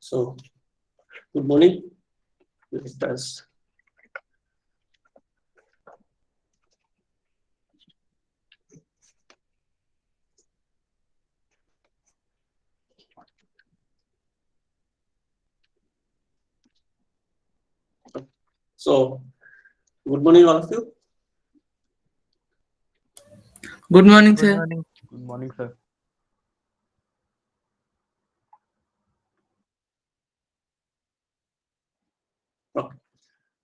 So, good morning. Visitors. So, good morning, all of you. Good morning, Good sir. morning. Good morning, sir. Okay.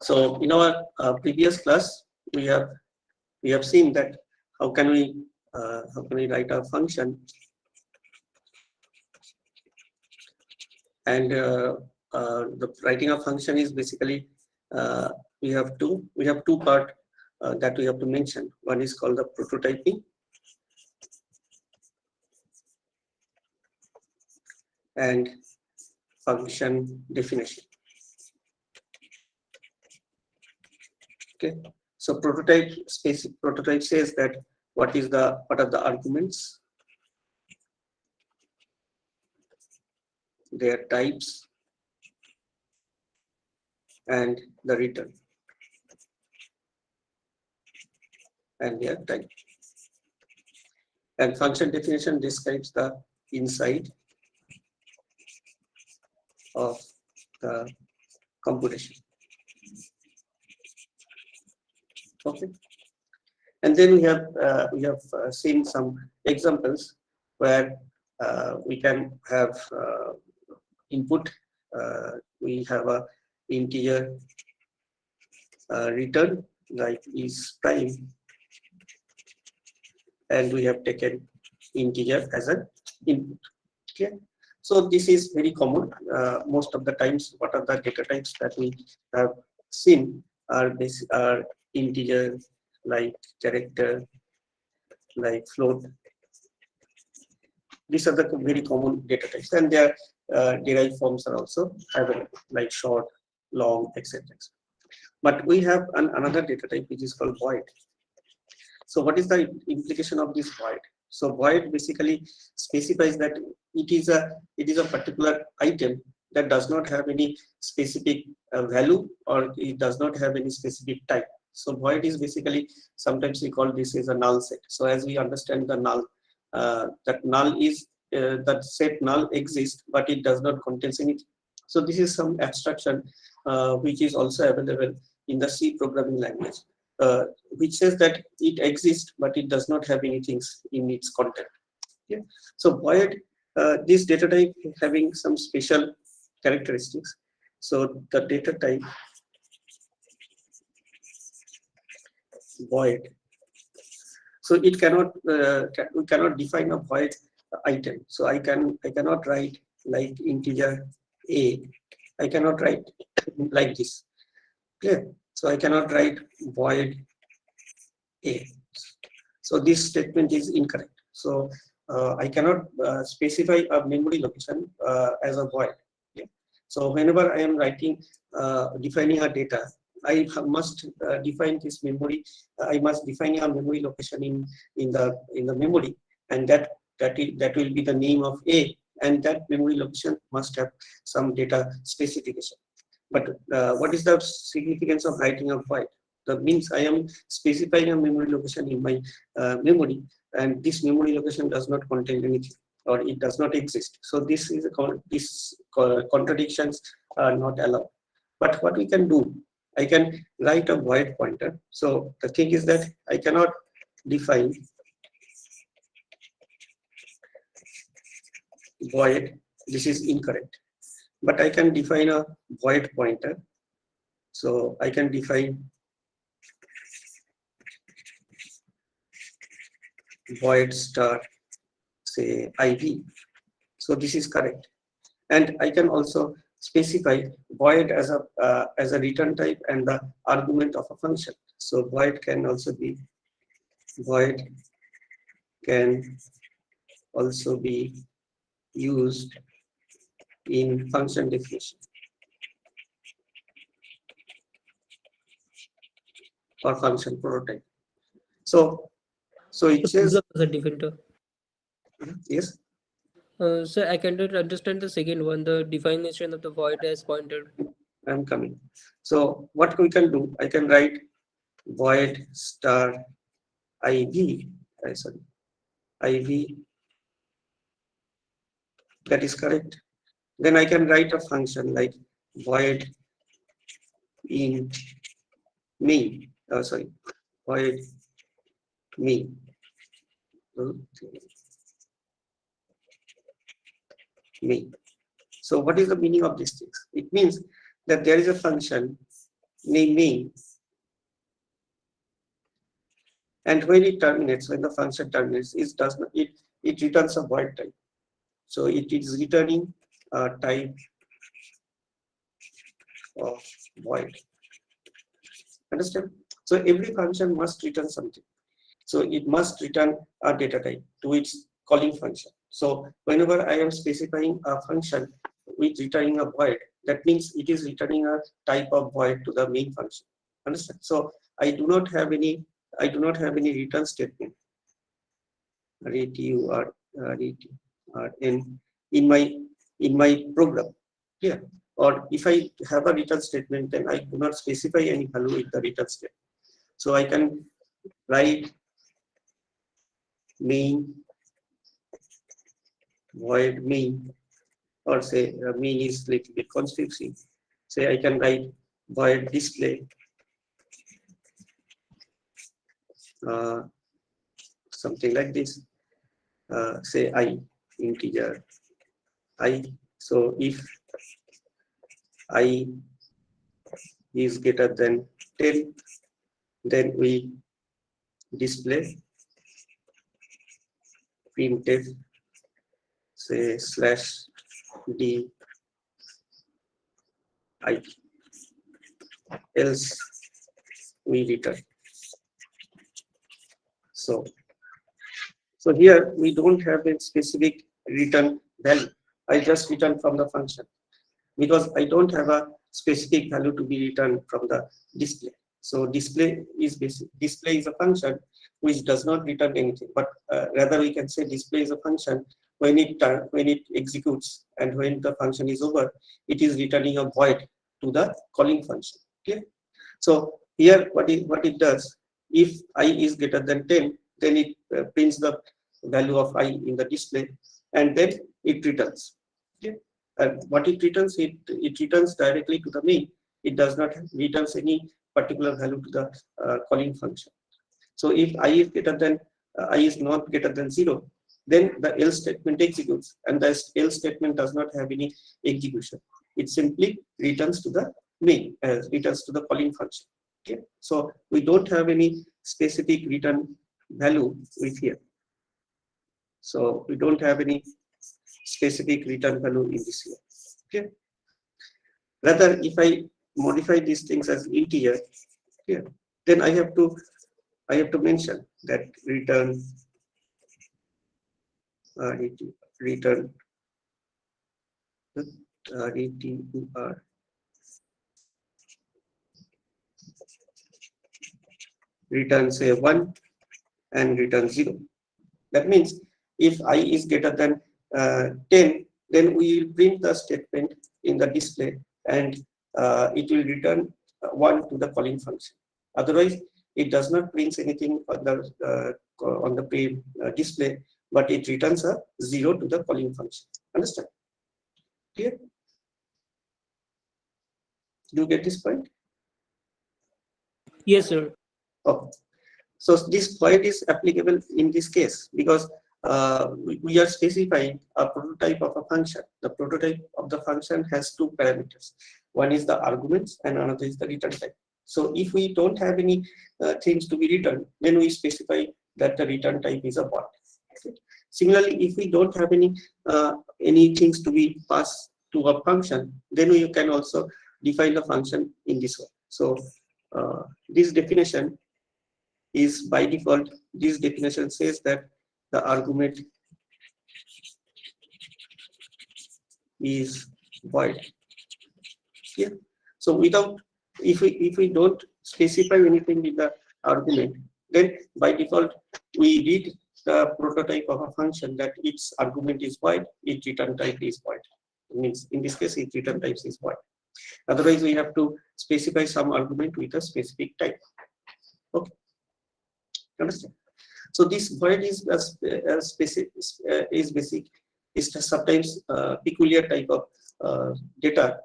So, in our previous class, we have seen that how can we write a function, and the writing a function is basically we have two part that we have to mention. One is called the prototyping, and function definition. Okay, so prototype says that what are the arguments, their types, and the return and their type. And function definition describes the inside of the computation. Okay, and then we have seen some examples where we can have input. We have a integer return like is prime, and we have taken integer as an input. Okay, so this is very common. Most of the times, what are the data types that we have seen are integer, like character, like float. These are the very common data types, and their derived forms are also available, like short, long, etc. But we have another data type which is called void. So what is the implication of this void? So void basically specifies that it is a particular item that does not have any specific value, or it does not have any specific type. So void is basically, sometimes we call this as a null set. So as we understand the null, that null is that set null exists, but it does not contain anything. So this is some abstraction which is also available in the C programming language, which says that it exists, but it does not have anything in its content. Yeah. So void, this data type having some special characteristics. So the data type void. So it cannot we cannot define a void item. So I cannot write like integer a. I cannot write like this. Clear? So I cannot write void a. So this statement is incorrect. So I cannot specify a memory location as a void. Yeah? So whenever I am writing, defining a data, I must define this memory. I must define a memory location in the memory, and that will be the name of A, and that memory location must have some data specification. But what is the significance of writing a void? That means I am specifying a memory location in my memory, and this memory location does not contain anything, or it does not exist. So this is these contradictions are not allowed. But what we can do, I can write a void pointer. So the thing is that I cannot define void. This is incorrect. But I can define a void pointer. So I can define void star, say IV. So this is correct. And I can also specify void as a return type and the argument of a function. So void can also be used in function definition or function prototype. So it says, As a defender. yes. Sir, I cannot understand the second one, the definition of the void as pointer. I'm coming. So what we can do, I can write void star IV, sorry, IV, that is correct. Then I can write a function like void in me, sorry, void me, me. So what is the meaning of these things? It means that there is a function name me, and when it terminates, when the function terminates, it does not, it returns a void type. So it is returning a type of void. Understand? So every function must return something. So it must return a data type to its calling function. So whenever I am specifying a function with returning a void, that means it is returning a type of void to the main function. Understand? So I do not have any return statement in my program. Yeah. Or if I have a return statement, then I do not specify any value in the return statement. So I can write main void main, or say main is little bit confusing. Say I can write void display uh, something like this. Say I integer I. So if I is greater than 10, then we display printf say slash d I, else we return. So here we don't have a specific return value. I just return from the function because I don't have a specific value to be returned from the display. So display is a function which does not return anything, but rather we can say display is a function when it executes, and when the function is over, it is returning a void to the calling function. Okay. So here what it does, if I is greater than 10, then it prints the value of I in the display, and then it returns. Okay. And what it returns, it returns directly to the main. It does not returns any particular value to the calling function. So if I is greater than I is not greater than 0, then the else statement executes, and the else statement does not have any execution. It simply returns to the main, returns to the calling function. Okay. So we don't have any specific return value with here. So we don't have any specific return value in this here. Okay. Rather, if I modify these things as integer, okay, then I have to mention that return return return say 1 and return 0. That means if I is greater than 10, then we will print the statement in the display, and it will return 1 to the calling function. Otherwise, it does not print anything on the display, but it returns a 0 to the calling function. Understand? Clear? Do you get this point? Yes, sir. Okay. So this void is applicable in this case because we are specifying a prototype of a function. The prototype of the function has two parameters. One is the arguments and another is the return type. So if we don't have any things to be returned, then we specify that the return type is a void. Okay. Similarly, if we don't have any things to be passed to a function, then we can also define the function in this way. So this definition is by default, this definition says that the argument is void. Yeah. So if we don't specify anything with the argument, then by default we read the prototype of a function that its argument is void, its return type is void. It means in this case, its return type is void. Otherwise, we have to specify some argument with a specific type. Okay, understand? So this void is basic is sometimes peculiar type of data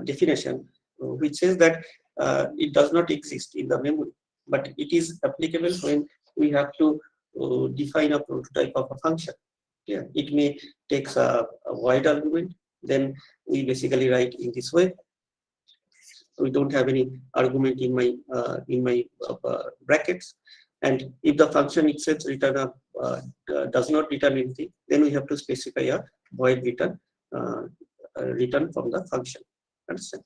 definition, which says that it does not exist in the memory, but it is applicable when we have to define a prototype of a function. Yeah, it may take a void argument, then we basically write in this way. We don't have any argument in my brackets, and if the function itself does not return anything, then we have to specify a void return from the function. Understand?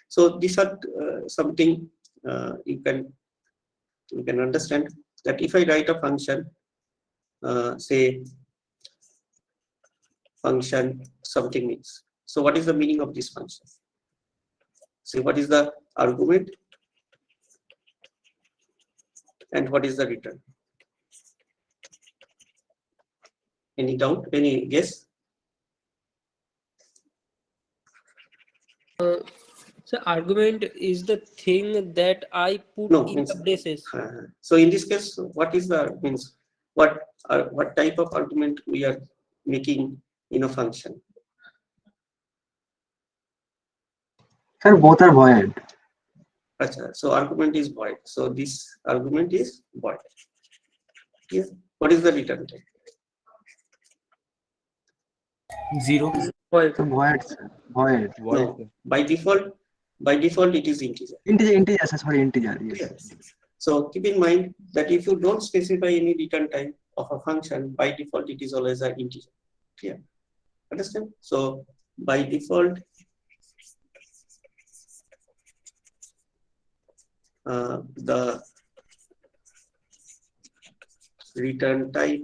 So these are something you can understand that if I write a function, say function something means. So what is the meaning of this function? See, what is the argument and what is the return? Any doubt? Any guess? So argument is the thing that I put in the braces. So in this case, what is the means? What type of argument we are making in a function? Sir, both are void. Achha, so argument is void. So this argument is void. Yes. What is the return type? 0. Void. So void, sir. Void. No, by default it is integer. Integer, sir, sorry, integer. Yes. Yes. So keep in mind that if you don't specify any return type of a function, by default it is always an integer. Clear? Understand? So by default, the return type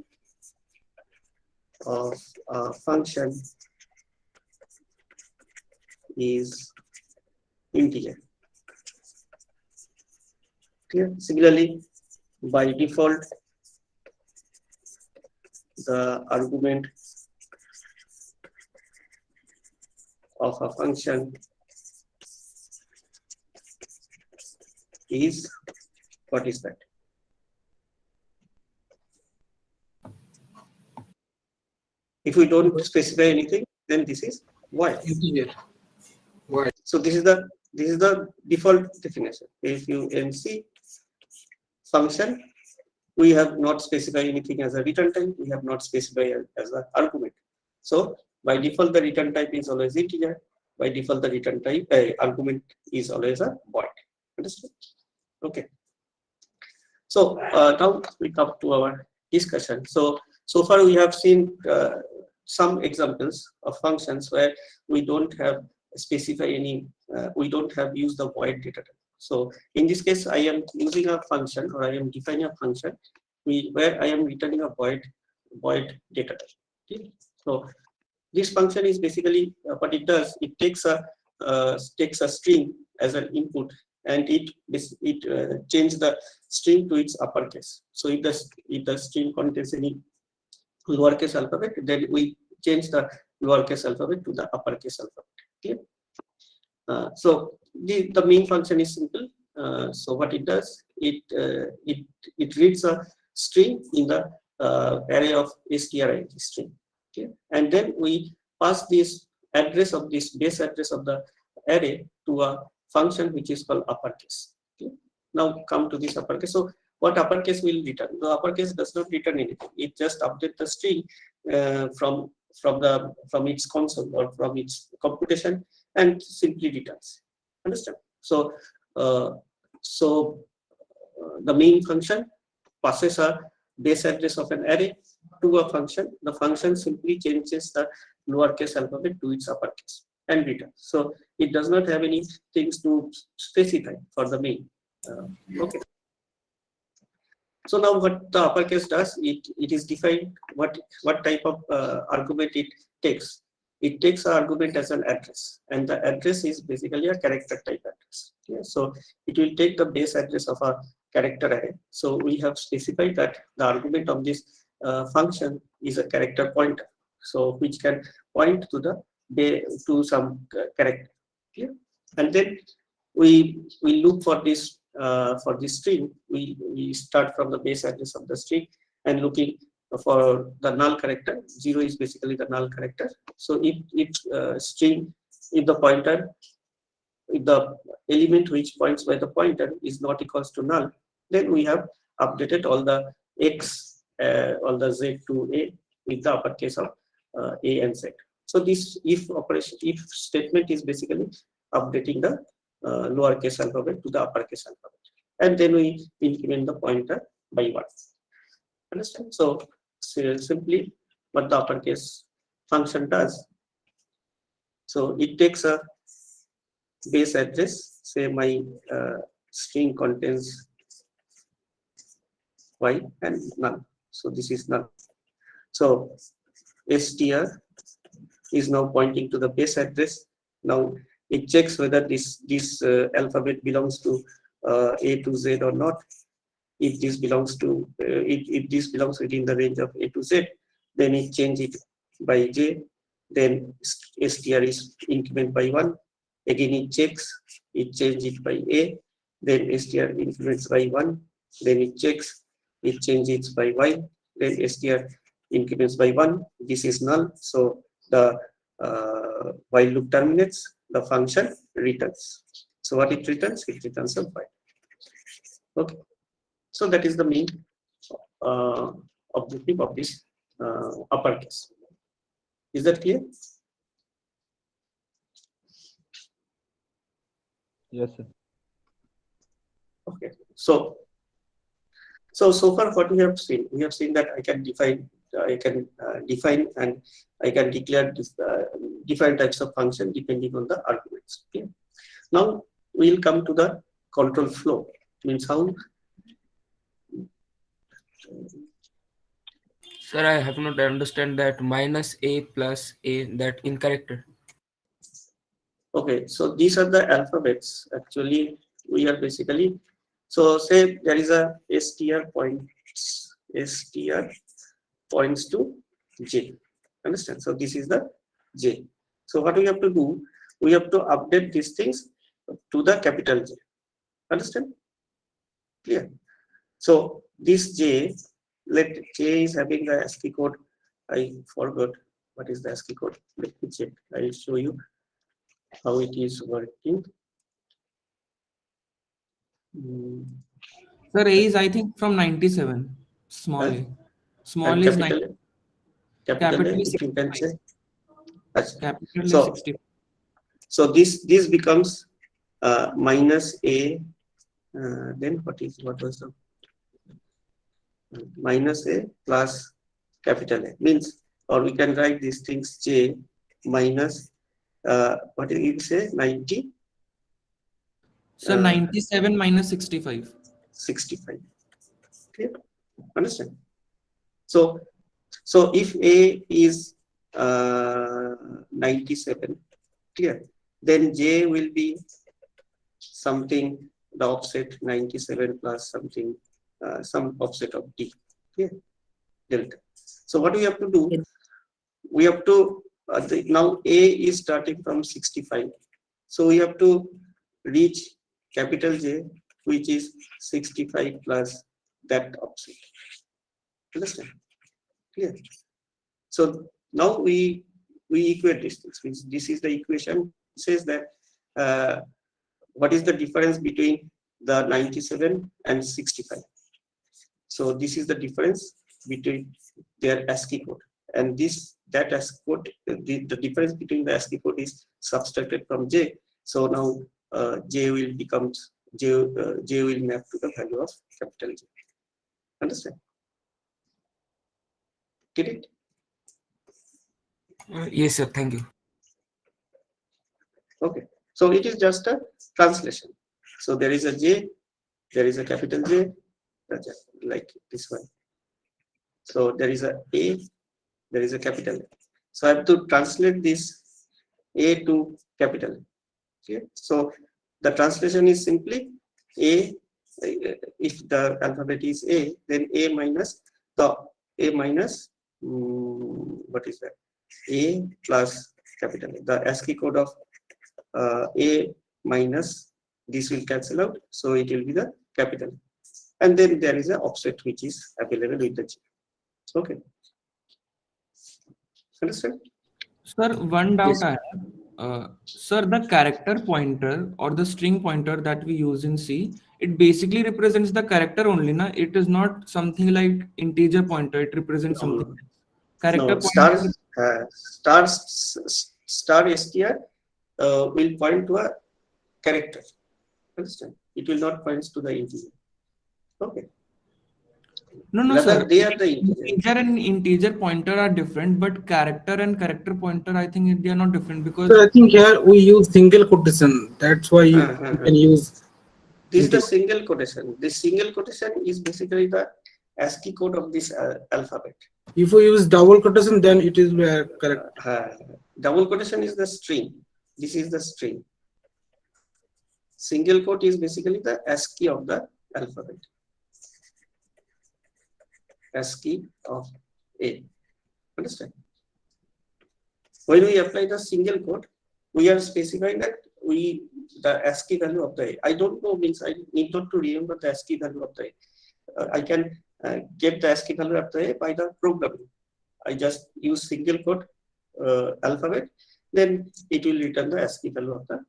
of a function is integer. Clear? Similarly, by default, the argument of a function is, what is that? If we don't specify anything, then this is void. Integer. Void. So this is the default definition. If you see function, we have not specified anything as a return type. We have not specified as an argument. So by default, the return type is always integer. By default, the return type argument is always a void. Understood? Okay. So now we come to our discussion. So far we have seen some examples of functions where we don't have specify any, we don't have used the void data type. So in this case, I am using a function, or I am defining a function where I am returning a void data type. Okay? So this function is basically what it does. It takes a string as an input, and it changes the string to its uppercase. So if the string contains any lowercase alphabet, then we change the lowercase alphabet to the uppercase alphabet. Okay? So the main function is simple. So what it does, it reads a string in the array of string. Okay? And then we pass this address of this base address of the array to a function which is called uppercase. Okay? Now come to this uppercase. So what uppercase will return? The uppercase does not return anything. It just updates the string from its console or from its computation and simply returns. Understand? So the main function passes a base address of an array to a function. The function simply changes the lowercase alphabet to its uppercase and returns. So it does not have any things to specify for the main. Okay. So now what the uppercase does, it is defined what type of argument it takes. It takes an argument as an address, and the address is basically a character type address. Okay? So it will take the base address of a character array. So we have specified that the argument of this function is a character pointer, so which can point to some character. Clear? And then we look for this string. We start from the base address of the string and looking for the null character. 0 is basically the null character. So if the element which points by the pointer is not equals to null, then we have updated all the all the z to a with the uppercase of a and z. So this if statement is basically updating the lowercase alphabet to the uppercase alphabet, and then we increment the pointer by 1. Understand? So simply what the uppercase function does. So it takes a base address, say my string contains y and null. So this is null. So str is now pointing to the base address. Now it checks whether this alphabet belongs to a to z or not. If this belongs to if this belongs within the range of a to z, then it change it by j. Then str is increment by 1. Again it checks, it change it by a. Then str increments by 1. Then it checks, it changes by y. Then str increments by 1. This is null. So the while loop terminates, the function returns. So what it returns? It returns a byte. Okay. So that is the main objective of this uppercase. Is that clear? Yes, sir. Okay. So far what we have seen that I can define and I can declare different types of function depending on the arguments. Okay. Now we will come to the control flow. Means how. Sir, I have not understand that minus a plus a, that in character. Okay, so these are the alphabets. Actually, we are basically, so say there is a str points to j. Understand? So this is the j. So what we have to do, we have to update these things to the capital J. Understand? Clear? So this j, let j is having the ASCII code. I forgot what is the ASCII code. Let me check. I will show you how it is working. Sir, A is I think from 97. Small Huh? a. Small And is capital 9. A. Capital A, is if you can 65. say. Achha. Capital is So, 60. so this becomes minus a. Then what was the minus a plus capital A means, or we can write these things j minus what did you say 90. Sir, 97 minus 65. 65. Clear? Understand? So if a is 97, clear, then j will be something, the offset 97 plus something, some offset of d. Clear? Delta. So what we have to do, we have to now a is starting from 65, so we have to reach capital J, which is 65 plus that offset. Understand? Clear? So now we equate these things. This is the equation. It says that what is the difference between the 97 and 65? So this is the difference between their ASCII code, and that ASCII code, the difference between the ASCII code is subtracted from J. So now J will become J will map to the value of capital J. Understand? Get it? Yes, sir. Thank you. Okay. So it is just a translation. So there is a J, there is a capital J, like this one. So there is a A, there is a capital A. So I have to translate this A to capital A. Okay. So the translation is simply A if the alphabet is A, then A minus what is that? A plus capital A. The ASCII code of A minus this will cancel out, so it will be the capital A. And then there is an offset which is available with the G. Okay. Understand? Sir, one doubt Yes. I have. Sir, the character pointer or the string pointer that we use in C, it basically represents the character only, na? It is not something like integer pointer. It represents No, something no. else. Character No, pointer. star str will point to a character. Understand? It will not point to the integer. Okay. No, no, Rather, sir. they are the integer. Integer and integer pointer are different, but character and character pointer, I think they are not different because So I think here we use single quotation. That's why you can use. This is the single quotation. This single quotation is basically the ASCII code of this alphabet. If we use double quotation, then it is correct. Double quotation is the string. This is the string. Single quote is basically the ASCII of the alphabet. ASCII of A. Understand? When we apply the single quote, we are specifying that the ASCII value of the A. I don't know, means I need not to remember the ASCII value of the A. I can get the ASCII value of the A by the programming. I just use single quote alphabet, then it will return the ASCII value of the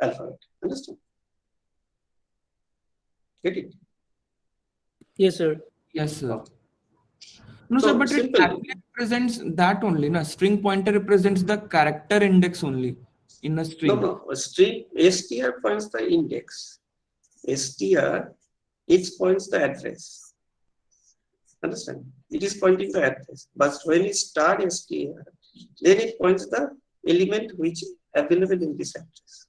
alphabet. Understand? Get it? Yes, sir. yes, sir. No, So sir, but simple. it actually represents that only. Na? String pointer represents the character index only in a string. No. A string str points the index. Str, it points the address. Understand? It is pointing the address. But when it star str, then it points the element which is available in this address.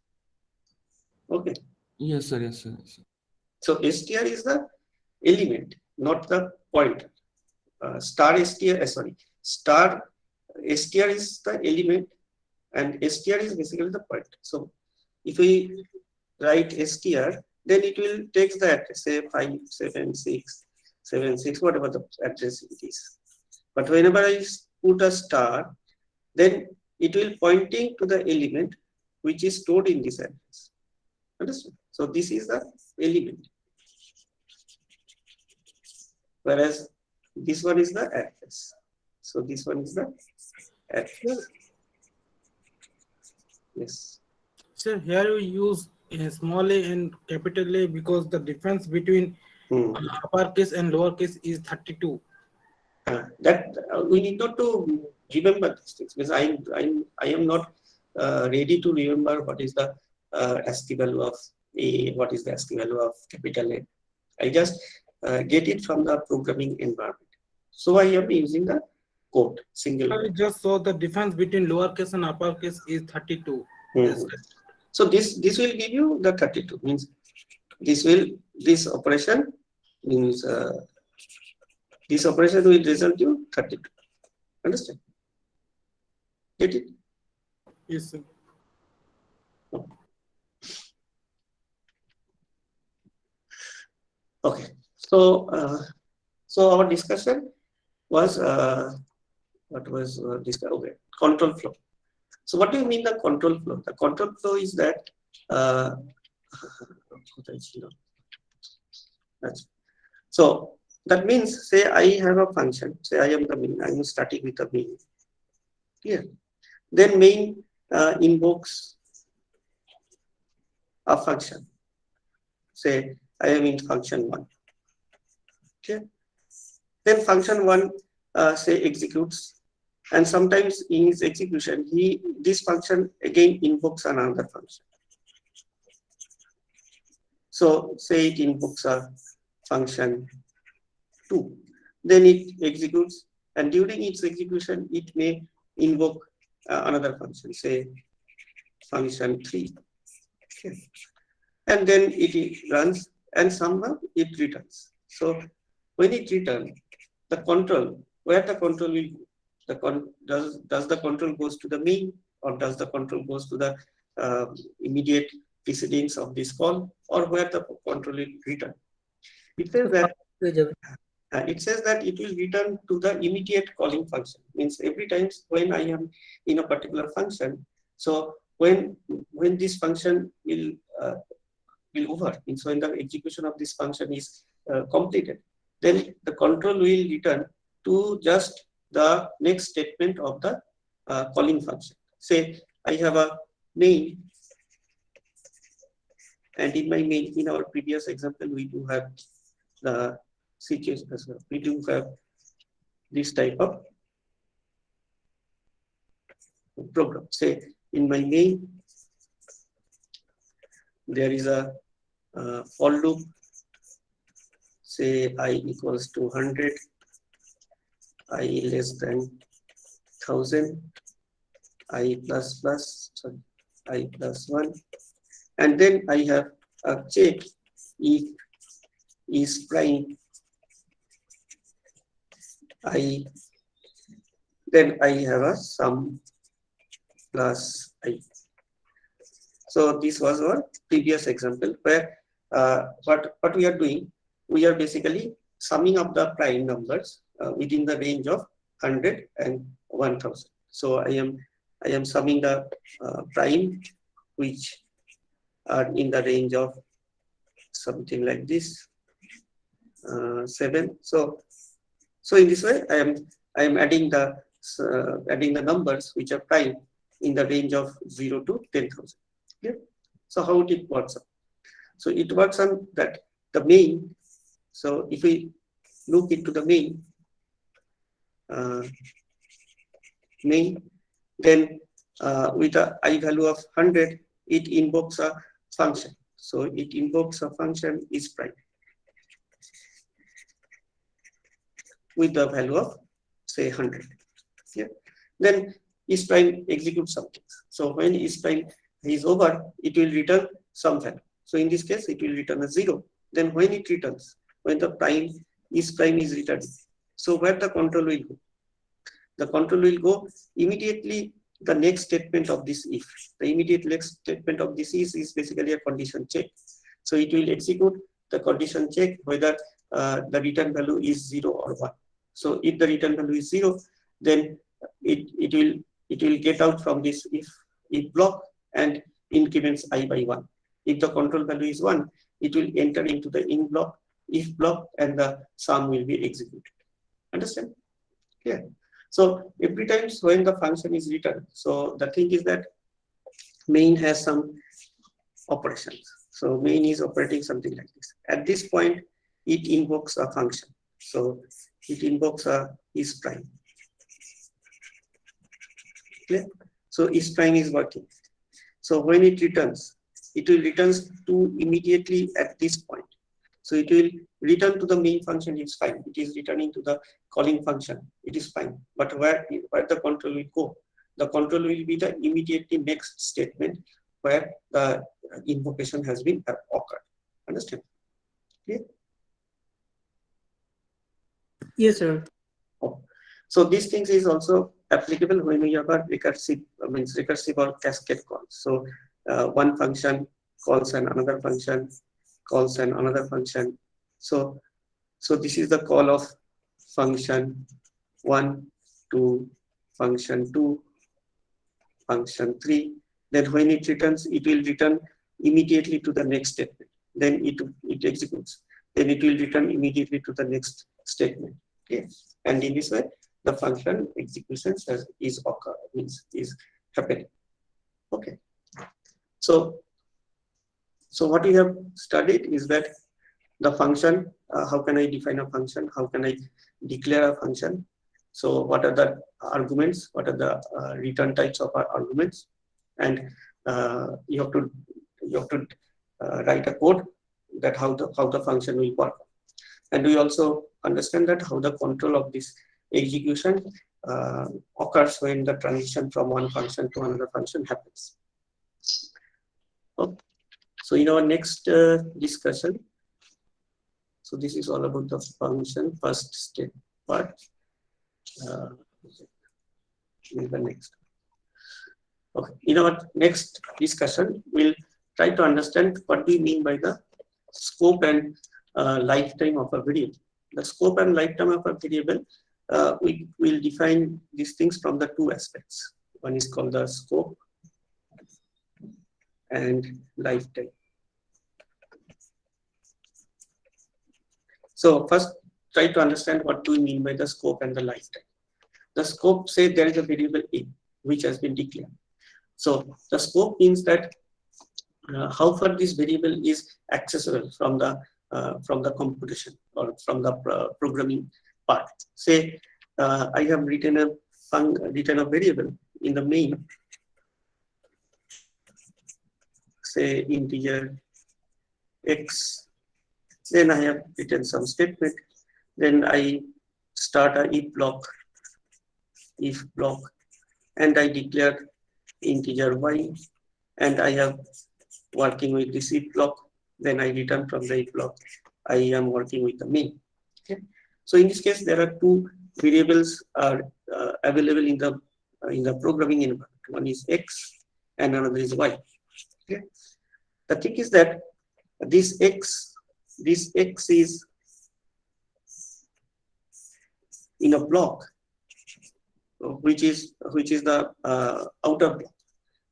Okay. Yes, sir. Yes, sir. Yes, sir. So str is the element, not the pointer. Star str is the element, and str is basically the pointer. So if we write str, then it will take the address, say 57676, whatever the address it is. But whenever I put a star, then it will pointing to the element which is stored in this address. Understand? So this is the element. Whereas this one is the address. So this one is the address. Yes. So here we use a small a and capital A because the difference between uppercase and lowercase is 32. That we need not to remember these things because I am not ready to remember what is the ASCII value of A, what is the ASCII value of capital A. I just get it from the programming environment. So I am using the code single. We just saw the difference between lowercase and uppercase is 32. So this will give you the 32. Means this operation means this operation will result you 32. Understand? Get it? Yes, sir. Okay. So our discussion was what was discussed? Okay, control flow. So what do you mean the control flow? The control flow is that so that means, say I have a function, say I am the main, I am starting with a main. Here, then main invokes a function. Say I am in function 1. Okay. Then function 1 say executes, and sometimes in its execution this function again invokes another function. So say it invokes a function 2, then it executes, and during its execution it may invoke another function, say function 3. Okay. And then it runs, and somehow it returns. So when it returns, the control, where the control will go? Does the control goes to the main, or does the control goes to the immediate precedence of this call, or where the control will return? It says that Page away. it says that it will return to the immediate calling function. Means every time when I am in a particular function, so when this function will over, means when the execution of this function is completed, then the control will return to just the next statement of the calling function. Say I have a main, and in my main, in our previous example, we do have the situation as well. We do have this type of program. Say in my main, there is a for loop. Say I equals to 100, I less than 1000, I plus plus, sorry, I plus 1, and then I have a check if is prime. Then I have a sum plus I. So this was our previous example where what we are doing, we are basically summing up the prime numbers within the range of 100 and 1000. So I am summing the prime which are in the range of something like this 7. So in this way I am adding the numbers which are prime in the range of 0 to 10,000. Yeah. So how it works out? So it works on that the main. So if we look into the main, then with a I value of 100, it invokes a function. So it invokes a function is prime with the value of say 100. Yeah. Then is prime executes something. So when is prime is over, it will return some value. So in this case, it will return a 0. Then when it returns, when the prime is returning, so where the control will go? The control will go immediately the next statement of this if. The immediate next statement of this is basically a condition check. So it will execute the condition check whether the return value is 0 or 1. So if the return value is 0, then it will get out from this if block and increments I by 1. If the control value is 1, it will enter into the in block, if block, and the sum will be executed. Understand? Yeah. So every time when the function is returned, so the thing is that main has some operations. So main is operating something like this. At this point, it invokes a function. So it invokes a is prime. Clear? So is prime is working. So when it returns, it will returns to immediately at this point. So it will return to the main function, it's fine. It is returning to the calling function, it is fine. But where the control will go? The control will be the immediately next statement where the invocation has been occurred. Understand? Okay. Yes, sir. Oh. So these things is also applicable when we have a recursive or cascade calls. So one function calls another function, calls another function. So this is the call of function 1 to function 2, function 3. Then when it returns, it will return immediately to the next statement. Then it executes. Then it will return immediately to the next statement. Okay. And in this way, the function execution is happening. Okay. So what we have studied is that the function, how can I define a function? How can I declare a function? So what are the arguments? What are the return types of our arguments? And you have to write a code that how the function will work. And we also understand that how the control of this execution occurs when the transition from one function to another function happens. Okay. So in our next discussion, so this is all about the function first step part. In the next. Okay. In our next discussion, we'll try to understand what we mean by the scope and lifetime of a variable. The scope and lifetime of a variable, we will define these things from the two aspects. One is called the scope and lifetime. So first, try to understand what do we mean by the scope and the lifetime. The scope says there is a variable A which has been declared. So the scope means that how far this variable is accessible from the computation or from the programming part. Say I have written a variable in the main, say integer x. Then I have written some statement. Then I start a if block, and I declare integer y, and I have working with this if block. Then I return from the if block. I am working with the main. Okay. So in this case, there are two variables are available in the programming environment. One is x, and another is y. Okay. The thing is that this x is in a block, which is the outer block.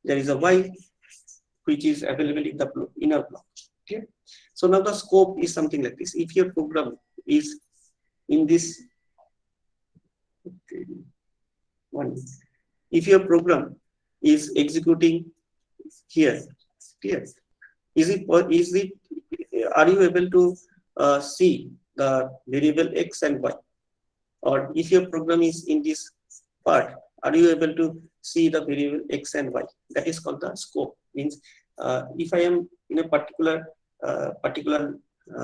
There is a y which is available in the inner block. Okay. So now the scope is something like this. If your program is in this one, if your program is executing here, are you able to see the variable x and y? Or if your program is in this part, are you able to see the variable x and y? That is called the scope. Means if I am in a particular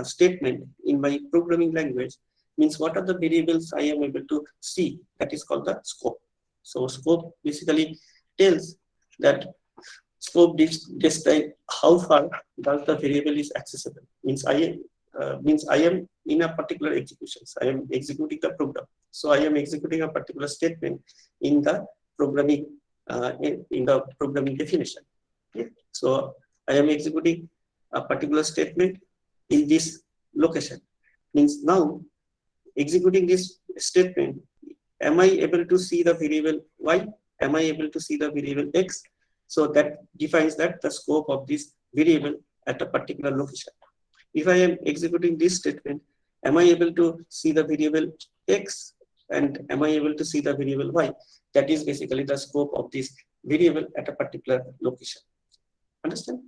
statement in my programming language, means what are the variables I am able to see? That is called the scope. So scope basically tells that scope describes how far does the variable is accessible. Means I am in a particular execution. I am executing the program. So I am executing a particular statement in the programming definition. Okay. So I am executing a particular statement in this location. Means now executing this statement, am I able to see the variable y? Am I able to see the variable x? So that defines that the scope of this variable at a particular location. If I am executing this statement, am I able to see the variable x and am I able to see the variable y? That is basically the scope of this variable at a particular location. Understand?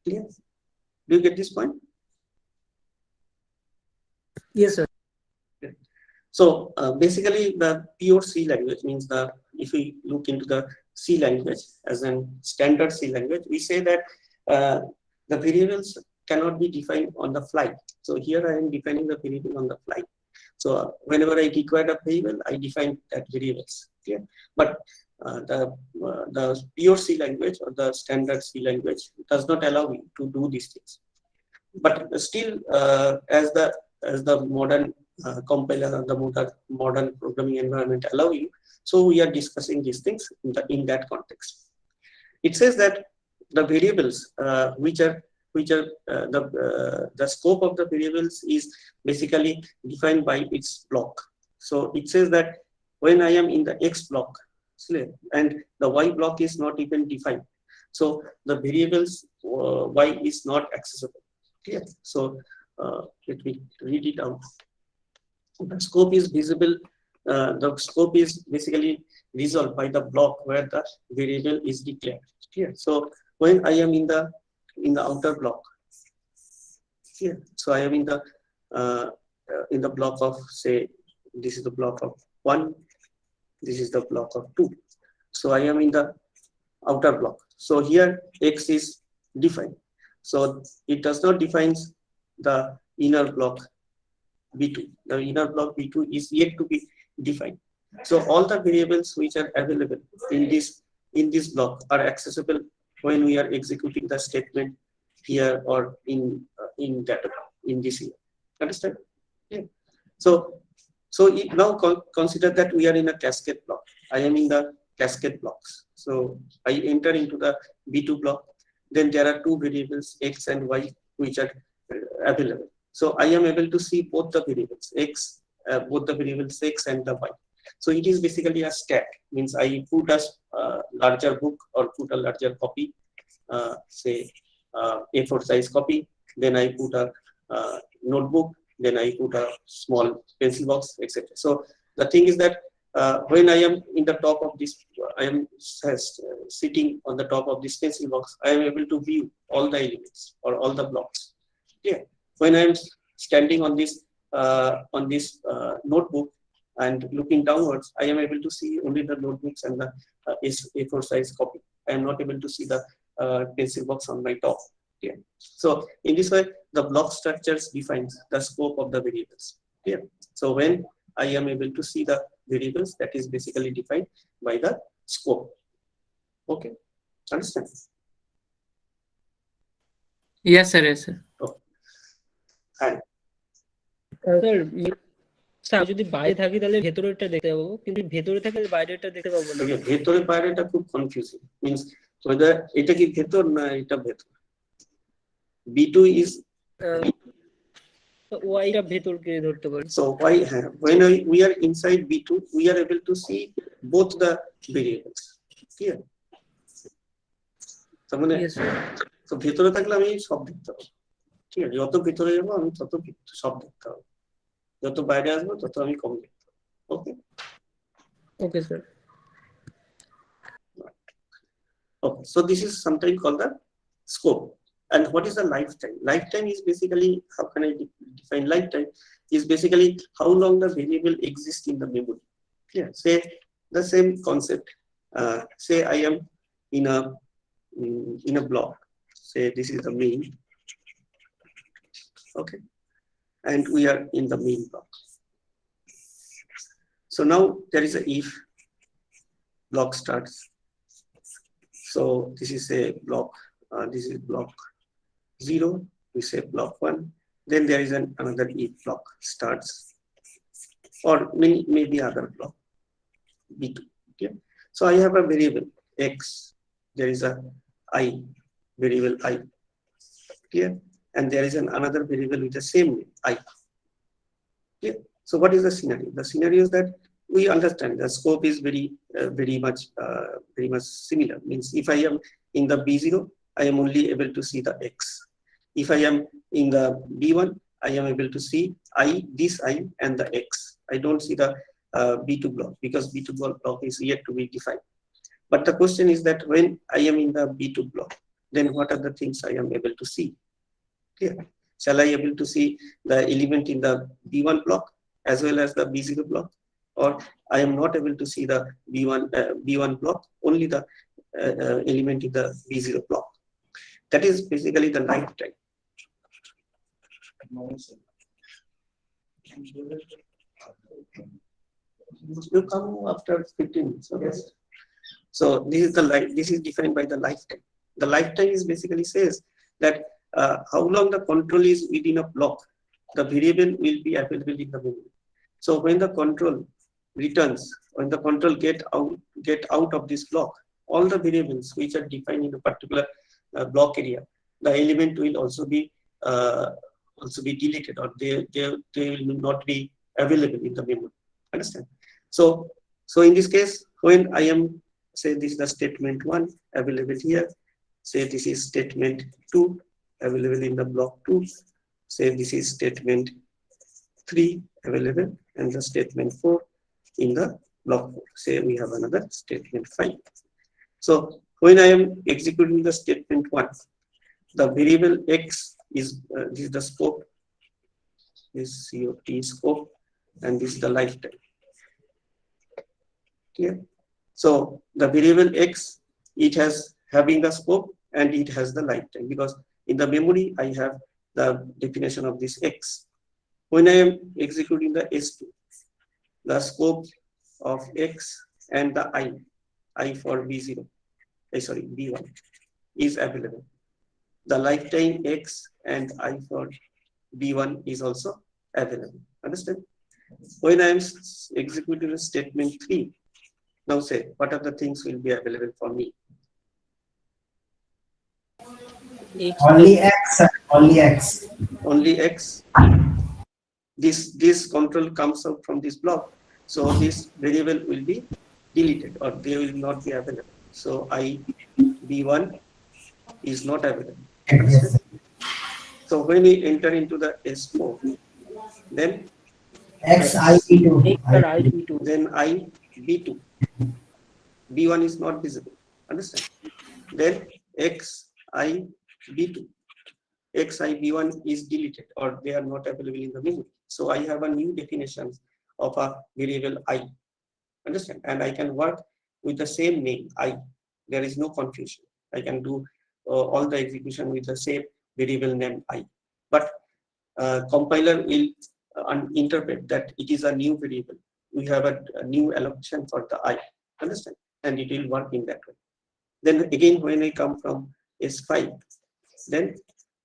Clear? Do you get this point? Yes, sir. So basically the pure C language means if we look into the C language as a standard C language, we say that the variables cannot be defined on the fly. So here I am defining the variable on the fly. So whenever I require a variable, I define that variables. Okay? But the pure C language or the standard C language does not allow you to do these things. But still, as the modern compiler or the modern programming environment allow you, so we are discussing these things in that context. It says that the variables which are the scope of the variables is basically defined by its block. So it says that when I am in the X block and the Y block is not even defined, so the variables Y is not accessible. Okay. So let me read it out. The scope is visible. The scope is basically resolved by the block where the variable is declared. Here, so when I am in the outer block, here, so I am in the block of, say, this is the block of 1, this is the block of 2. So I am in the outer block. So here X is defined. So it does not define the inner block B2. The inner block B2 is yet to be defined. So all the variables which are available in this block are accessible when we are executing the statement here or in this here. Understand? Yeah. So now consider that we are in a cascade block. I am in the cascade blocks. So I enter into the B2 block. Then there are two variables X and Y which are available. So I am able to see both the variables x, both the variables x and the y. So it is basically a stack, means I put a larger book or put a larger copy, say A4 size copy, then I put a notebook, then I put a small pencil box, etc. So the thing is that when I am in the top of this, I am sitting on the top of this pencil box, I am able to view all the elements or all the blocks. Yeah. When I am standing on this notebook and looking downwards, I am able to see only the notebooks and the A4 size copy. I am not able to see the pencil box on my top. Yeah. So in this way, the block structures defines the scope of the variables. Yeah. So when I am able to see the variables, that is basically defined by the scope. Okay. Understand? Yes, sir. Yes, sir. Okay. And sir আমি যদি বাইরে থাকি তাহলে ভেতরেরটা দেখতে পাবো, কিন্তু ভেতরে থাকলে বাইরেরটা দেখতে পাবো না। ভেতরে বাইরেটা খুব কনফিউজিং, মিন্স whether এটা কি ভেতর না এটা ভেতর। B2 is ওয়াইটা ভেতরকে ধরতে পারি। So why when we are inside B2, we are able to see both the variables. Clear? তার মানে তো ভেতরে থাকলে আমি সব দেখতে পাবো। ঠিক আছে, যত ভেতরে যাবো আমি তত সব দেখতে পাবো, যত বাইরে আসবো তত আমি কম দেখতে পাবো। Okay okay sir. Okay, so this is sometimes called the scope. And what is the lifetime? Lifetime is basically, how can I define lifetime? Is basically how long the variable exists in the memory. Yeah, say the same concept. Say I am in a block. Say this is the main. Okay, and we are in the main block. So now there is a if block starts. So this is a block. This is block 0. We say block 1. Then there is another if block starts, or maybe other block B2. Okay. So I have a variable x. There is a I variable I. Clear? And there is another variable with the same name I. Okay. So what is the scenario? The scenario is that we understand the scope is very much similar. Means if I am in the B0, I am only able to see the X. If I am in the B1, I am able to see this I and the X. I don't see the B2 block because B2 block is yet to be defined. But the question is that when I am in the B2 block, then what are the things I am able to see? Clear? Shall I able to see the element in the B1 block as well as the B0 block? Or I am not able to see the B1 block, only the element in the B0 block. That is basically the lifetime. You come after 15 minutes. Okay. So this is defined by the lifetime. The lifetime is basically says that how long the control is within a block, the variable will be available in the memory. So when the control returns, when the control get out of this block, all the variables which are defined in a particular block area, the element will also be deleted, or they will not be available in the memory. Understand? So in this case, when I am, say this is the statement 1 available here, say this is statement 2 available in the block 2, say this is statement 3 available, and the statement 4 in the block 4. Say we have another statement 5. So when I am executing the statement 1, the variable x is this is the scope, this COT scope, and this is the lifetime. Clear? So the variable x, it has having the scope and it has the lifetime, because in the memory I have the definition of this x. When I am executing the S2, the scope of x and the I for B0, B1 is available. The lifetime x and I for B1 is also available. Understand? When I am executing a statement 3, now say what are the things will be available for me? X Only X, sir. Only X. only X. This control comes out from this block, so this variable will be deleted or they will not be available. So I b1 is not available. Yes, sir. So when we enter into the S4, then X I B2. X or IB2. then I b2, b1 is not visible. Understand? Then X I b2, X I b1 is deleted or they are not available in the memory. So I have a new definition of a variable I. Understand? And I can work with the same name I. There is no confusion. I can do all the execution with the same variable name I. But compiler will interpret that it is a new variable. We have a new allocation for the I. Understand? And it will work in that way. Then again, when I come from S5, then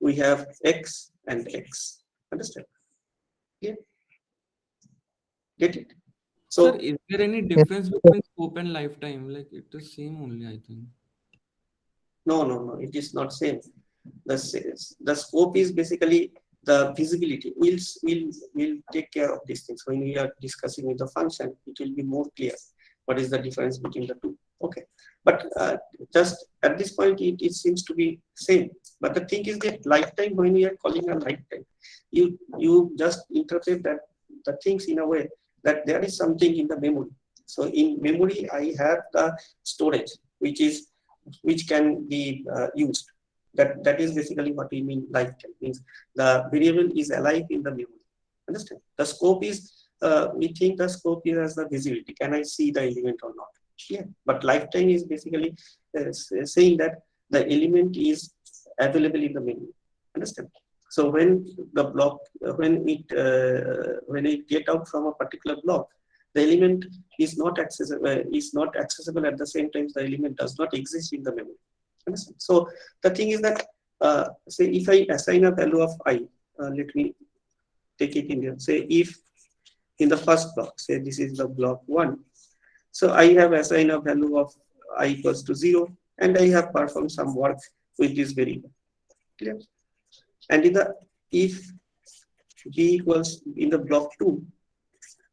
we have X and X. Understand? Yeah. Get it? So Sir, is there any difference between scope and lifetime? Like it is same only, I think. no, it is not same. The scope is basically the visibility. We'll take care of these things when we are discussing with the function. It will be more clear what is the difference between the two. Okay, but just at this point it seems to be same. But the thing is that lifetime, when we are calling a lifetime, you just interpret that the things in a way that there is something in the memory. So in memory I have the storage which can be used. That is basically what we mean lifetime. Means the variable is alive in the memory. Understand? The scope is we think the scope is as the visibility. Can I see the element or not? Yeah. But lifetime is basically saying that the element is available in the memory. Understand? So when the block when it get out from a particular block, the element is not accessible at the same time. The element does not exist in the memory. Understand? So the thing is that say if I assign a value of I, let me take it in here. Say if in the first block, say this is the block 1, so I have assigned a value of I equals to 0 and I have performed some work with this variable. Clear? And in the if b equals in the block 2,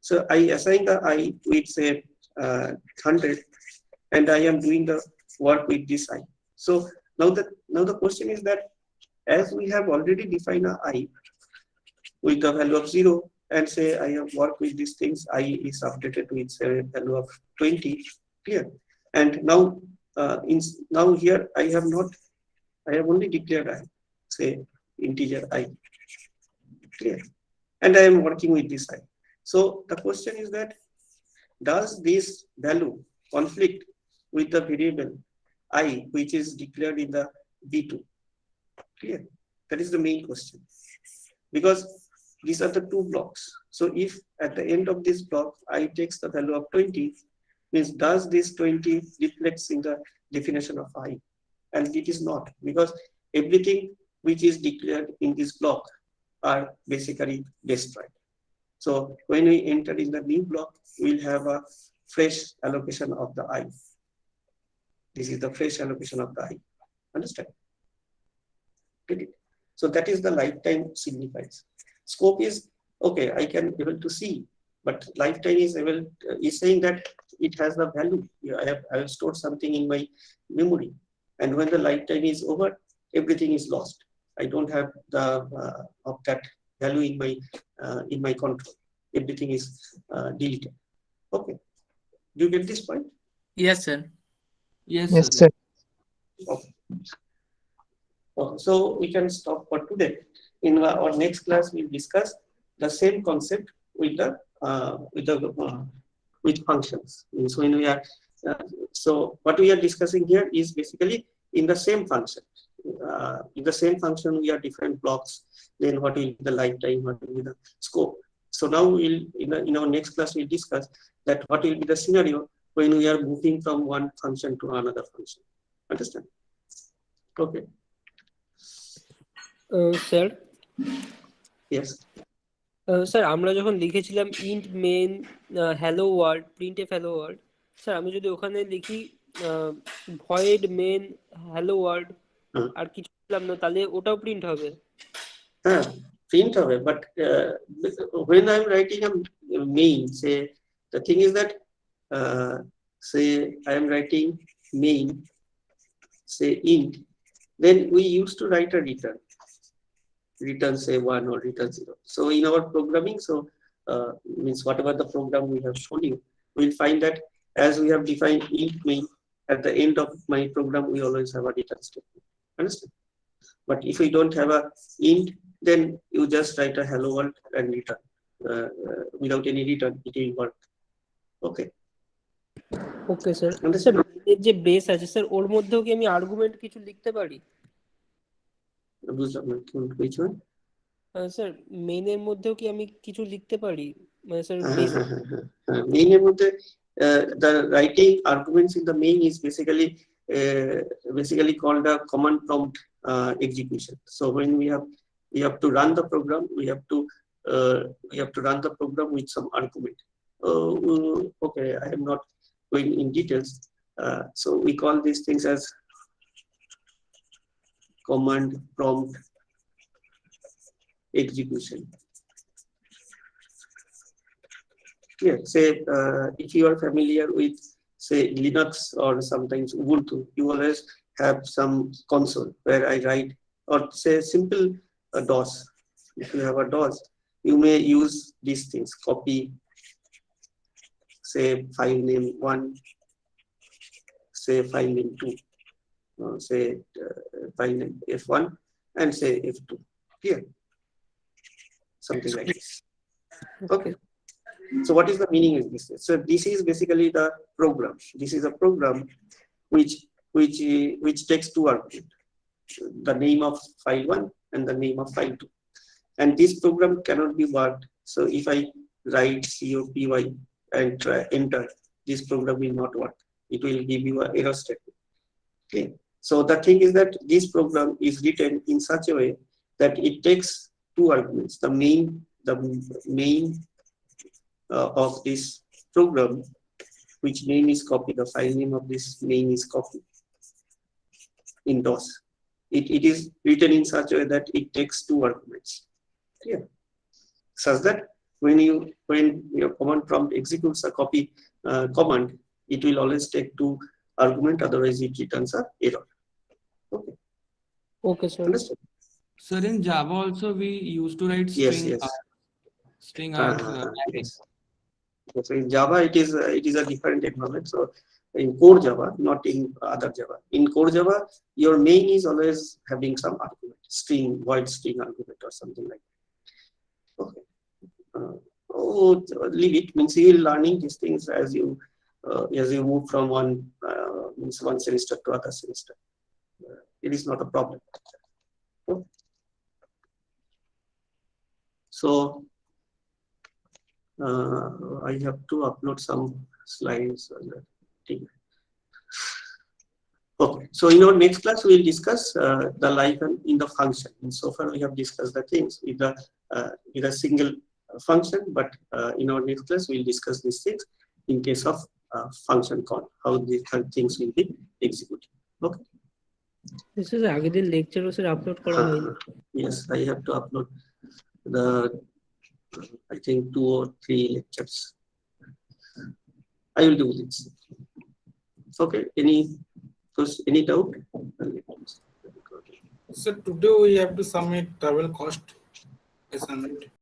so I assign the I with say 100 and I am doing the work with this I. So now the question is that as we have already defined a I with the value of 0 and say I have worked with these things, I is updated with say value of 20. Clear? And now now here I have only declared I, say integer I. Clear? And I am working with this I. So the question is that does this value conflict with the variable I which is declared in the v2? Clear? That is the main question. Because these are the two blocks. So if at the end of this block I takes the value of 20, means does this 20 reflects in the definition of I? And it is not, because everything which is declared in this block are basically destroyed. So when we enter in the new block, we'll have a fresh allocation of the I. This is the fresh allocation of the I. Understand? Get it? So that is the lifetime signifies. Scope is okay, I can able to see, but lifetime is saying that it has the value. I have stored something in my memory, and when the lifetime is over, everything is lost. I don't have the of that value in my control. Everything is deleted. Okay, do you get this point? Yes, sir. Yes, Yes, sir. sir. Okay. So we can stop for today. In our next class, we'll discuss the same concept with functions. So when we are so what we are discussing here is basically in the same function. In the same function, we have different blocks. Then what will be the lifetime? What will be the scope? So now we'll in our next class we'll discuss that what will be the scenario when we are moving from one function to another function. Understand? Okay. Sir Yes. Sir আমরা যখন লিখেছিলাম int main hello world printf hello world, sir আমি যদি ওখানে লিখি void main hello world আর কিছু বুঝলাম না, তাহলে ওটাও প্রিন্ট হবে? হ্যাঁ, print হবে, but when I'm writing a main, say the thing is that say I am writing main, say int, then we used to write a return say 1 or return 0. So in our programming, so means whatever the program we have shown you, we'll find that as we have defined int main, at the end of my program we always have a return statement. Understand? But if we don't have a int, then you just write a hello world and return. Without any return, it will work. Okay. Okay sir. Understand? Sir মেনের যে base আছে sir, ওর মধ্যেও কি আমি argument কিছু লিখতে পারি? বুঝলাম না, which one? স্যার মেনের মধ্যেও কি আমি কিছু লিখতে পারি, মানে স্যার হ্যাঁ, বেস? হ্যাঁ, হ্যাঁ, হ্যাঁ, হ্যাঁ। Main এর মধ্যে the writing arguments in the main is basically called a command prompt execution. So when we have to run the program, we have to run the program with some argument. Okay, I am not going in details. So we call these things as command prompt execution. Yeah, say if you are familiar with say Linux or sometimes Ubuntu, you always have some console where I write, or say simple DOS. If you have a DOS, you may use these things: copy, say file name 1, say file name 2, say file name F1, and say F2. Here, something like this. Okay. So what is the meaning of this? So this is basically the program. This is a program which takes two arguments: the name of file 1 and the name of file 2. And this program cannot be worked. So if I write copy and try enter, this program will not work. It will give you an error statement. Okay. So the thing is that this program is written in such a way that it takes two arguments: the main of this program, which name is copy, the file name of this main is copy in DOS. It is written in such a way that it takes two arguments. Yeah. Such that when your command prompt executes a copy command, it will always take two arguments, otherwise it returns an error. Okay. Okay, sir. Understand? Sir, in Java also we used to write Yes, string yes. string Yes. So in Java, it is a different environment. So in core Java, not in other Java. In core Java, your main is always having some argument, string, void string argument or something like that. Okay. Leave it. Means you will learning these things as you move from one semester to other semester. It is not a problem. Okay. So I have to upload some slides on that thing. Okay, so in our next class we will discuss the life in the function. And so far we have discussed the things with a single function, but in our next class we will discuss these things in case of function call, how these things will be executed. Okay. This is আগের দিন লেকচারও sir upload করা হয়নি। Yes, I have to upload the I think 2 or 3 lectures. I will do this. Okay. Any doubt? So today we have to submit travel cost assignment.